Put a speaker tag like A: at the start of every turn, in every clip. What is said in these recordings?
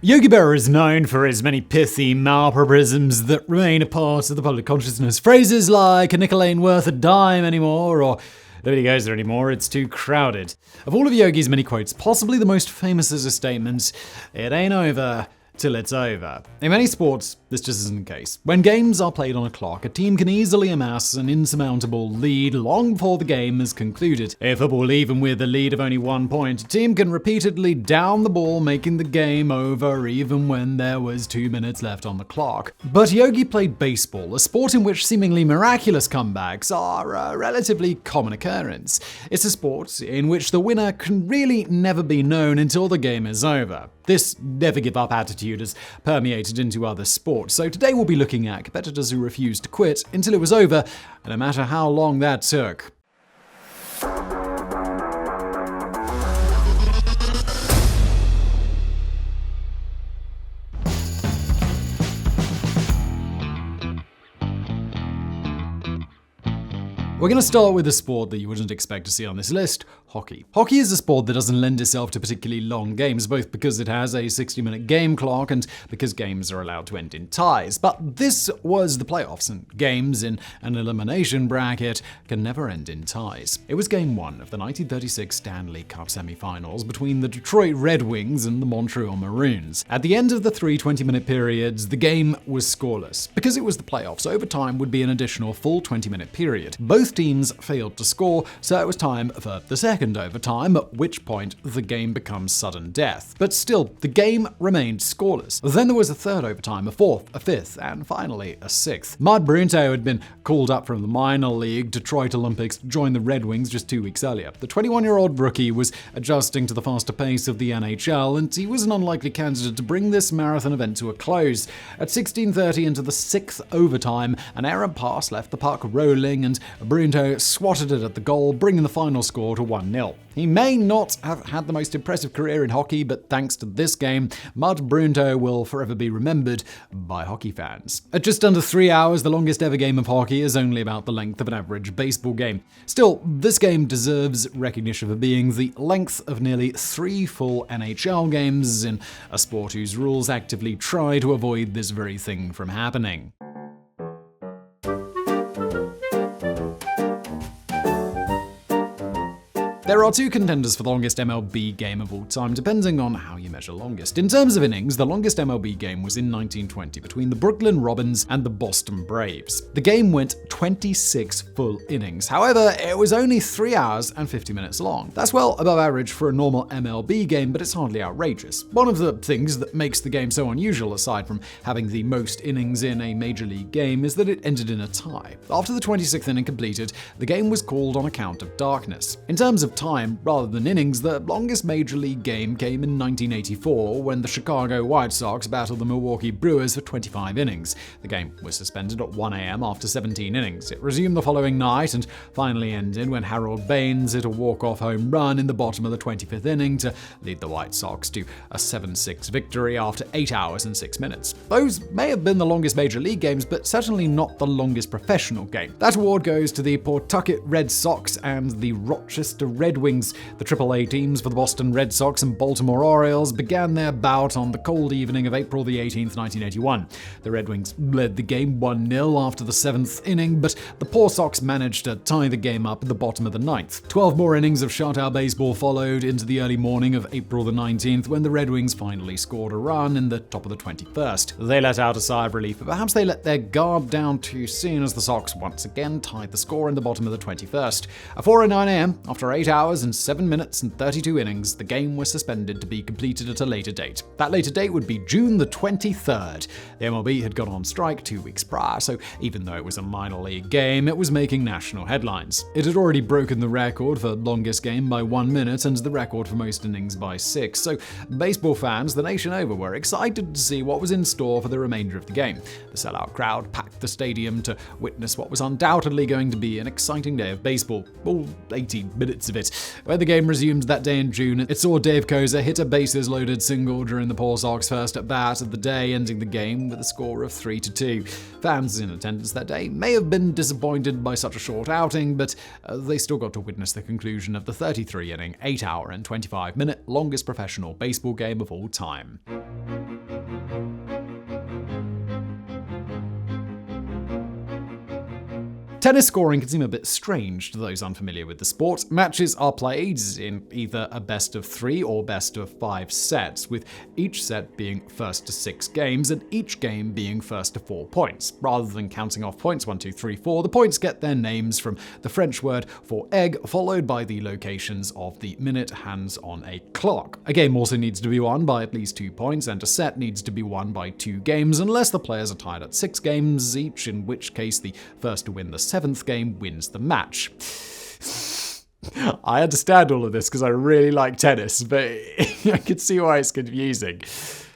A: Yogi Berra is known for his many pithy malapropisms that remain a part of the public consciousness. Phrases like, a nickel ain't worth a dime anymore, or nobody goes there anymore, it's too crowded. Of all of Yogi's many quotes, possibly the most famous is a statement, it ain't over till it's over. In many sports, this just isn't the case. When games are played on a clock, a team can easily amass an insurmountable lead long before the game is concluded. In football, even with a lead of only 1 point, a team can repeatedly down the ball, making the game over even when there was 2 minutes left on the clock. But Yogi played baseball, a sport in which seemingly miraculous comebacks are a relatively common occurrence. It's a sport in which the winner can really never be known until the game is over. This never-give-up attitude has permeated into other sports, so today we'll be looking at competitors who refused to quit until it was over, no matter how long that took. We're going to start with a sport that you wouldn't expect to see on this list, hockey. Hockey is a sport that doesn't lend itself to particularly long games, both because it has a 60-minute game clock and because games are allowed to end in ties. But this was the playoffs, and games in an elimination bracket can never end in ties. It was Game 1 of the 1936 Stanley Cup semifinals between the Detroit Red Wings and the Montreal Maroons. At the end of the 3 20-minute periods, the game was scoreless. Because it was the playoffs, overtime would be an additional full 20-minute period. Both teams failed to score, so it was time for the second overtime, at which point the game becomes sudden death. But still, the game remained scoreless. Then there was a third overtime, a fourth, a fifth, and finally a sixth. Mud Brunto had been called up from the minor league Detroit Olympics to join the Red Wings just 2 weeks earlier. The 21-year-old rookie was adjusting to the faster pace of the NHL, and he was an unlikely candidate to bring this marathon event to a close. At 16:30 into the sixth overtime, an errant pass left the puck rolling, and Brunto swatted it at the goal, bringing the final score to 1-0. He may not have had the most impressive career in hockey, but thanks to this game, Mud Brunto will forever be remembered by hockey fans. At just under 3 hours, the longest ever game of hockey is only about the length of an average baseball game. Still, this game deserves recognition for being the length of nearly 3 full NHL games in a sport whose rules actively try to avoid this very thing from happening. There are 2 contenders for the longest MLB game of all time, depending on how you measure longest. In terms of innings, the longest MLB game was in 1920 between the Brooklyn Robins and the Boston Braves. The game went 26 full innings. However, it was only 3 hours and 50 minutes long. That's well above average for a normal MLB game, but it's hardly outrageous. One of the things that makes the game so unusual, aside from having the most innings in a major league game, is that it ended in a tie. After the 26th inning completed, the game was called on account of darkness. In terms of time rather than innings, the longest major league game came in 1984 when the Chicago White Sox battled the Milwaukee Brewers for 25 innings. The game was suspended at 1 a.m. after 17 innings. It resumed the following night and finally ended when Harold Baines hit a walk-off home run in the bottom of the 25th inning to lead the White Sox to a 7-6 victory after 8 hours and 6 minutes. Those may have been the longest major league games, but certainly not the longest professional game. That award goes to the Pawtucket Red Sox and the Rochester Red Wings. The AAA teams for the Boston Red Sox and Baltimore Orioles began their bout on the cold evening of April the 18th, 1981. The Red Wings led the game 1-0 after the 7th inning, but the poor Sox managed to tie the game up at the bottom of the 9th. 12 more innings of shutout baseball followed into the early morning of April the 19th when the Red Wings finally scored a run in the top of the 21st. They let out a sigh of relief, but perhaps they let their guard down too soon as the Sox once again tied the score in the bottom of the 21st. At 4:09 a.m., after 8 hours and 7 minutes and 32 innings, the game was suspended to be completed at a later date. That later date would be June the 23rd. The MLB had gone on strike 2 weeks prior, so even though it was a minor league game, it was making national headlines. It had already broken the record for longest game by 1 minute and the record for most innings by 6, so baseball fans the nation over were excited to see what was in store for the remainder of the game. The sellout crowd packed the stadium to witness what was undoubtedly going to be an exciting day of baseball, all 80 minutes of it. When the game resumed that day in June, it saw Dave Kozer hit a bases-loaded single during the poor Sox first at bat of the day, ending the game with a score of 3-2. Fans in attendance that day may have been disappointed by such a short outing, but they still got to witness the conclusion of the 33-inning, 8-hour and 25-minute longest professional baseball game of all time. Tennis scoring can seem a bit strange to those unfamiliar with the sport. Matches are played in either a best of 3 or best of 5 sets, with each set being first to 6 games and each game being first to 4 points. Rather than counting off points 1, 2, 3, 4, the points get their names from the French word for egg, followed by the locations of the minute hands on a clock. A game also needs to be won by at least 2 points, and a set needs to be won by 2 games unless the players are tied at 6 games each, in which case the first to win the 7th game wins the match. I understand all of this because I really like tennis, but I can see why it's confusing.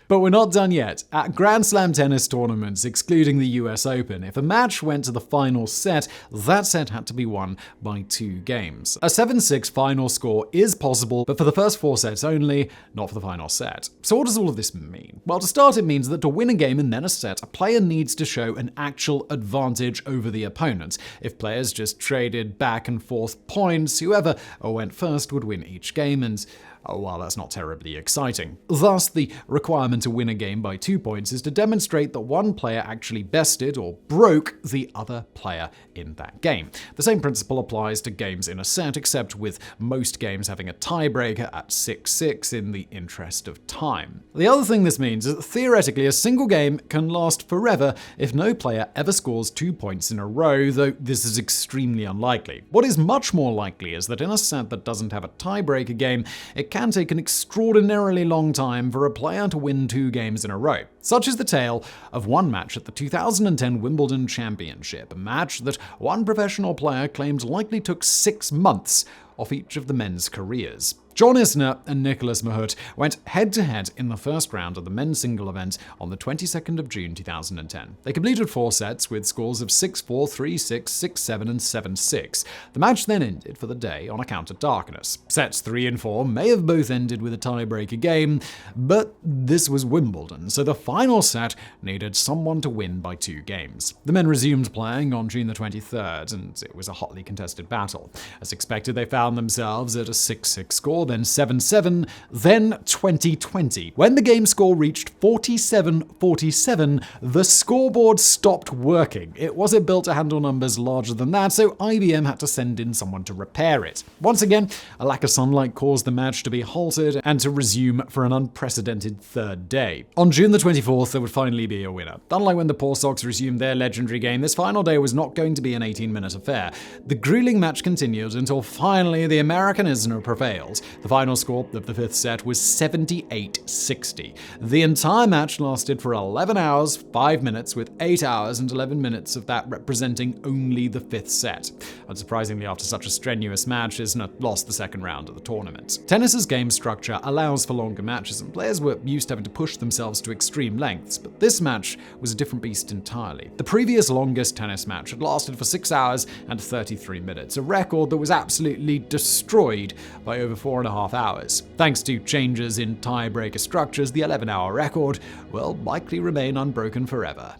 A: But we're not done yet. At Grand Slam tennis tournaments, excluding the US Open, if a match went to the final set, that set had to be won by 2 games. A 7-6 final score is possible, but for the first 4 sets only, not for the final set. So what does all of this mean? Well, to start, it means that to win a game and then a set, a player needs to show an actual advantage over the opponent. If players just traded back and forth points, whoever went first would win each game, and well, that's not terribly exciting. Thus, the requirement to win a game by 2 points is to demonstrate that one player actually bested or broke the other player in that game. The same principle applies to games in a set, except with most games having a tiebreaker at 6-6 in the interest of time. The other thing this means is that theoretically a single game can last forever if no player ever scores 2 points in a row, though this is extremely unlikely. What is much more likely is that in a set that doesn't have a tiebreaker game, it can take an extraordinarily long time for a player to win 2 games in a row. Such is the tale of one match at the 2010 Wimbledon Championship, a match that one professional player claimed likely took 6 months off each of the men's careers. John Isner and Nicholas Mahut went head-to-head in the first round of the men's single event on the 22nd of June 2010. They completed 4 sets with scores of 6-4, 3-6, 6-7, and 7-6. The match then ended for the day on account of darkness. Sets 3 and 4 may have both ended with a tiebreaker game, but this was Wimbledon, so the final set needed someone to win by 2 games. The men resumed playing on June the 23rd, and it was a hotly contested battle. As expected, they found themselves at a 6-6 score, then 7-7, then 20-20. When the game score reached 47-47, the scoreboard stopped working. It wasn't built to handle numbers larger than that, so IBM had to send in someone to repair it. Once again, a lack of sunlight caused the match to be halted and to resume for an unprecedented 3rd day. On June the 24th, there would finally be a winner. Unlike when the Poor Sox resumed their legendary game, this final day was not going to be an 18-minute affair. The grueling match continued until finally the American Isner prevailed. The final score of the 5th set was 78-60. The entire match lasted for 11 hours, 5 minutes, with 8 hours and 11 minutes of that representing only the 5th set. Unsurprisingly, after such a strenuous match, Isner lost the 2nd round of the tournament. Tennis's game structure allows for longer matches, and players were used to having to push themselves to extreme lengths, but this match was a different beast entirely. The previous longest tennis match had lasted for 6 hours and 33 minutes, a record that was absolutely destroyed by over 4.5 hours. Thanks to changes in tiebreaker structures, the 11-hour record will likely remain unbroken forever.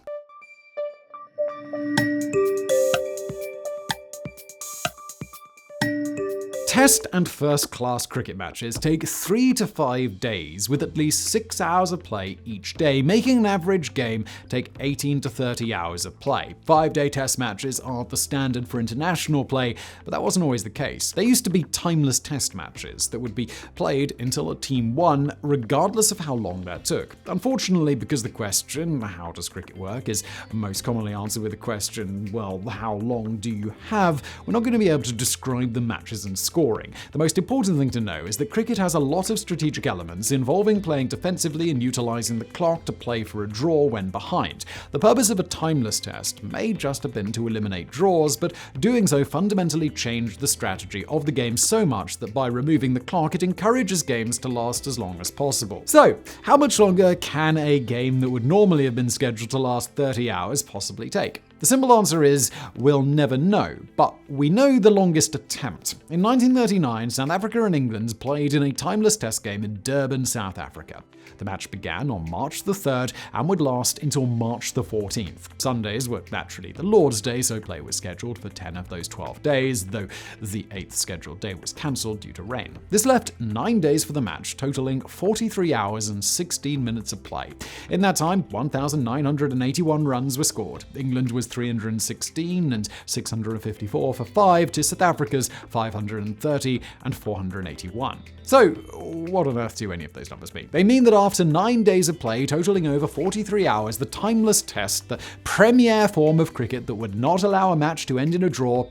A: Test and first-class cricket matches take 3 to 5 days, with at least 6 hours of play each day, making an average game take 18 to 30 hours of play. 5-day test matches are the standard for international play, but that wasn't always the case. There used to be timeless test matches that would be played until a team won, regardless of how long that took. Unfortunately, because the question, how does cricket work, is most commonly answered with the question, well, how long do you have, we're not going to be able to describe the matches and score. The most important thing to know is that cricket has a lot of strategic elements involving playing defensively and utilizing the clock to play for a draw when behind. The purpose of a timeless test may just have been to eliminate draws, but doing so fundamentally changed the strategy of the game so much that by removing the clock, it encourages games to last as long as possible. So, how much longer can a game that would normally have been scheduled to last 30 hours possibly take? The simple answer is, we'll never know, but we know the longest attempt. In 1939, South Africa and England played in a timeless test game in Durban, South Africa. The match began on March the 3rd and would last until March the 14th. Sundays were naturally the Lord's Day, so play was scheduled for 10 of those 12 days, though the 8th scheduled day was cancelled due to rain. This left 9 days for the match, totaling 43 hours and 16 minutes of play. In that time, 1,981 runs were scored. England was Russia's 316 and 654 for 5 to South Africa's 530 and 481. So, what on earth do any of those numbers mean? They mean that after 9 days of play, totaling over 43 hours, the timeless test, the premier form of cricket that would not allow a match to end in a draw,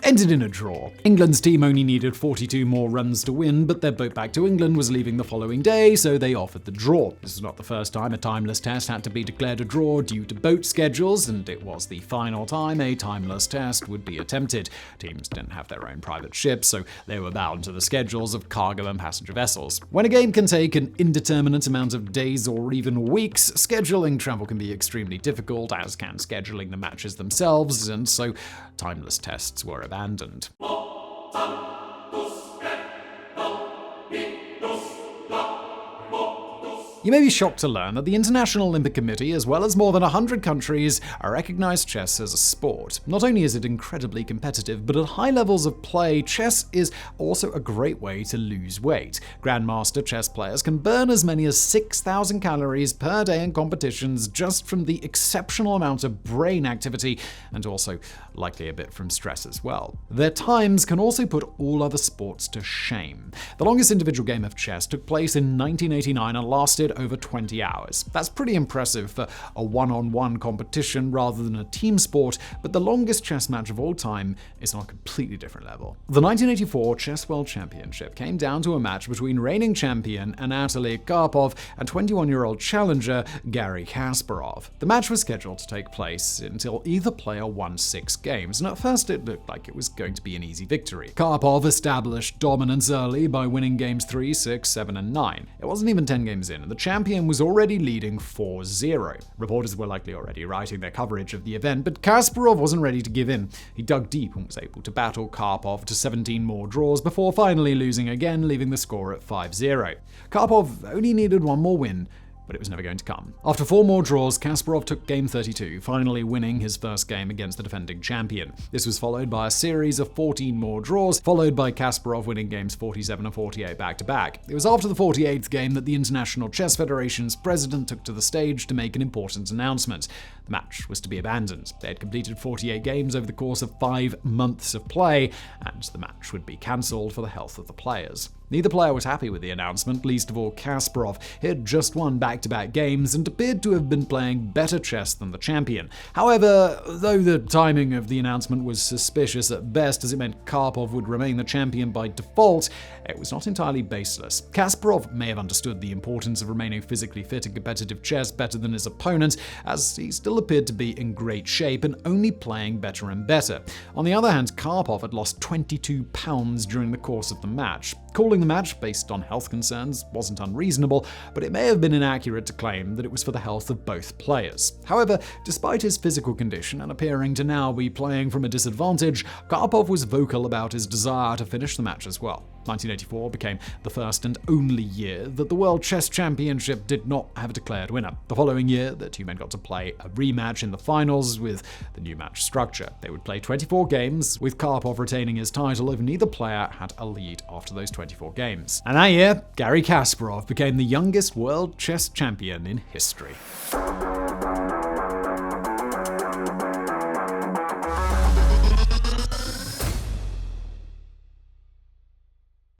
A: ended in a draw. England's team only needed 42 more runs to win, but their boat back to England was leaving the following day, so they offered the draw. This is not the first time a timeless test had to be declared a draw due to boat schedules, and it was the final time a timeless test would be attempted. Teams didn't have their own private ships, so they were bound to the schedules of cargo and passenger vessels. When a game can take an indeterminate amount of days or even weeks, scheduling travel can be extremely difficult, as can scheduling the matches themselves, and so timeless tests were abandoned. You may be shocked to learn that the International Olympic Committee, as well as more than 100 countries, recognize chess as a sport. Not only is it incredibly competitive, but at high levels of play, chess is also a great way to lose weight. Grandmaster chess players can burn as many as 6,000 calories per day in competitions just from the exceptional amount of brain activity, and also likely a bit from stress as well. Their times can also put all other sports to shame. The longest individual game of chess took place in 1989 and lasted over 20 hours. That's pretty impressive for a one-on-one competition rather than a team sport, but the longest chess match of all time is on a completely different level. The 1984 Chess World Championship came down to a match between reigning champion Anatoly Karpov and 21-year-old challenger Garry Kasparov. The match was scheduled to take place until either player won 6 games, and at first it looked like it was going to be an easy victory. Karpov established dominance early by winning games 3, 6, 7, and 9. It wasn't even 10 games in, and the champion was already leading 4-0. Reporters were likely already writing their coverage of the event, but Kasparov wasn't ready to give in. He dug deep and was able to battle Karpov to 17 more draws before finally losing again, leaving the score at 5-0. Karpov only needed one more win, but it was never going to come. After 4 more draws, Kasparov took game 32, finally winning his first game against the defending champion. This was followed by a series of 14 more draws, followed by Kasparov winning games 47 and 48 back-to-back. It was after the 48th game that the International Chess Federation's president took to the stage to make an important announcement. The match was to be abandoned. They had completed 48 games over the course of 5 months of play, and the match would be cancelled for the health of the players. Neither player was happy with the announcement, least of all Kasparov. He had just won back-to-back games and appeared to have been playing better chess than the champion. However, though the timing of the announcement was suspicious at best, as it meant Karpov would remain the champion by default, it was not entirely baseless. Kasparov may have understood the importance of remaining physically fit in competitive chess better than his opponent, as he still appeared to be in great shape and only playing better and better. On the other hand, Karpov had lost 22 pounds during the course of the match. Calling the match based on health concerns wasn't unreasonable, but it may have been inaccurate to claim that it was for the health of both players. However, despite his physical condition and appearing to now be playing from a disadvantage, Karpov was vocal about his desire to finish the match as well. 1984 became the first and only year that the World Chess Championship did not have a declared winner. The following year, the two men got to play a rematch in the finals with the new match structure. They would play 24 games, with Karpov retaining his title if neither player had a lead after those 24 games. And that year, Garry Kasparov became the youngest world chess champion in history.